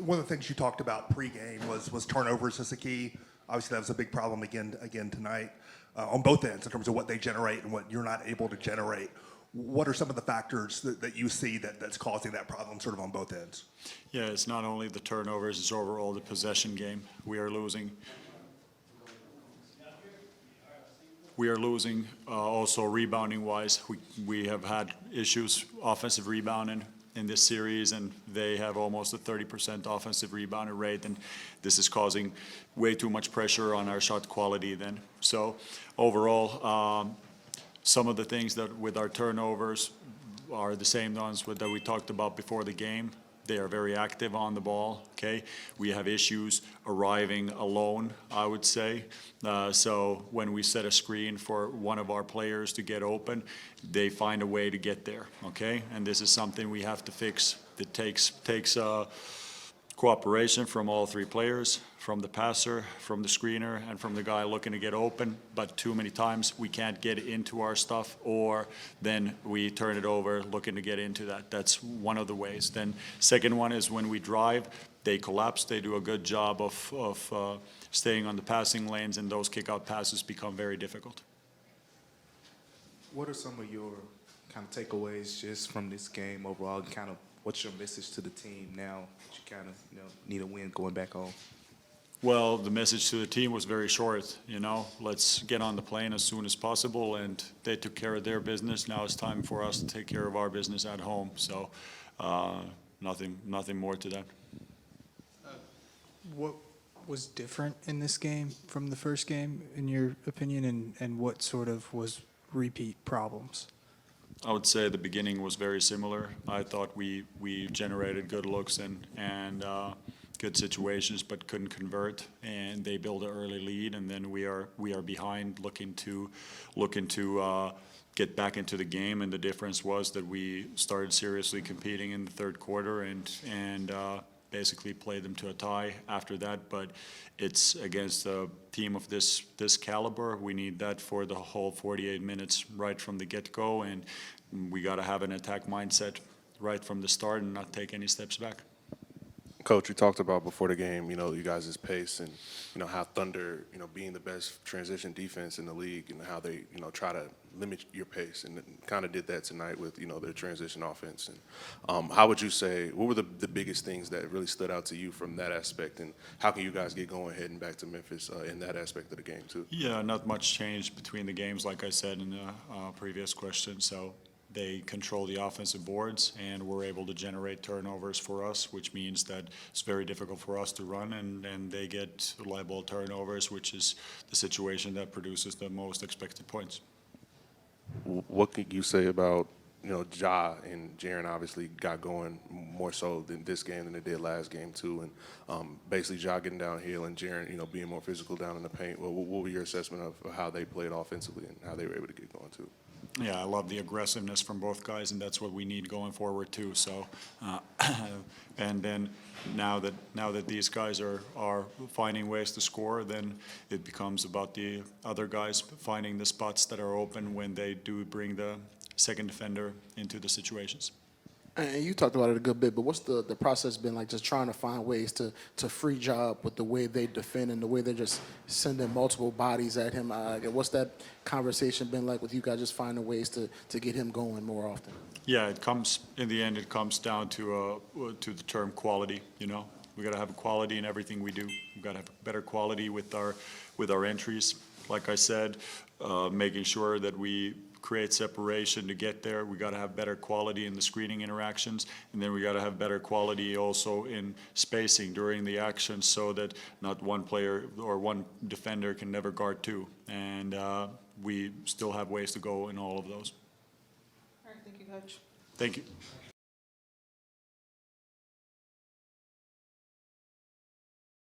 One of the things you talked about pregame was turnovers as a key. Obviously, that was a big problem again tonight on both ends in terms of what they generate and what you're not able to generate. What are some of the factors that you see that's causing that problem sort of on both ends? Yeah, it's not only the turnovers, it's overall the possession game. We are losing. We are losing also rebounding-wise. We have had issues offensive rebounding in this series, and they have almost a 30% offensive rebounding rate, and this is causing way too much pressure on our shot quality then. So overall, some of the things that with our turnovers are the same ones that we talked about before the game. They are very active on the ball, okay? We have issues arriving alone, I would say. So when we set a screen for one of our players to get open, they find a way to get there, okay? And this is something we have to fix. It takes cooperation from all three players, from the passer, from the screener, and from the guy looking to get open. But too many times we can't get into our stuff, or then we turn it over looking to get into that. That's one of the ways. Then second one is when we drive, they collapse. They do a good job of staying on the passing lanes, and those kick-out passes become very difficult. What are some of your kind of takeaways just from this game overall? Kind of what's your message to the team now that you kind of need a win going back home? Well, the message to the team was very short. Let's get on the plane as soon as possible, and they took care of their business. Now it's time for us to take care of our business at home. So, nothing more to that. What was different in this game from the first game, in your opinion, and what sort of was repeat problems? I would say the beginning was very similar. I thought we generated good looks and good situations, but couldn't convert. And they built an early lead, and then we are behind, looking to get back into the game. And the difference was that we started seriously competing in the third quarter and basically played them to a tie after that. But it's against a team of this caliber. We need that for the whole 48 minutes right from the get-go, and we got to have an attack mindset right from the start and not take any steps back. Coach, you talked about before the game, you guys' pace and, how Thunder, being the best transition defense in the league and how they, try to limit your pace, and kind of did that tonight with, their transition offense. And how would you say, what were the biggest things that really stood out to you from that aspect, and how can you guys get going heading back to Memphis in that aspect of the game too? Yeah, not much change between the games, like I said in the previous question. So they control the offensive boards, and we're able to generate turnovers for us, which means that it's very difficult for us to run, and they get live ball turnovers, which is the situation that produces the most expected points. What could you say about, Ja and Jaren obviously got going more so than this game than they did last game too, and basically Ja getting downhill and Jaren, being more physical down in the paint. Well, what were your assessment of how they played offensively and how they were able to get going too? Yeah, I love the aggressiveness from both guys, and that's what we need going forward too. So, and then now that these guys are finding ways to score, then it becomes about the other guys finding the spots that are open when they do bring the second defender into the situations. And you talked about it a good bit, but what's the process been like, just trying to find ways to free Ja with the way they defend and the way they're just sending multiple bodies at him? What's that conversation been like with you guys, just finding ways to get him going more often? Yeah, in the end, it comes down to the term quality. We got to have quality in everything we do. We've got to have better quality with our entries. Like I said, making sure that we create separation to get there. We got to have better quality in the screening interactions, and then we got to have better quality also in spacing during the action, so that not one player or one defender can never guard two. And we still have ways to go in all of those. All right, thank you, Coach. Thank you.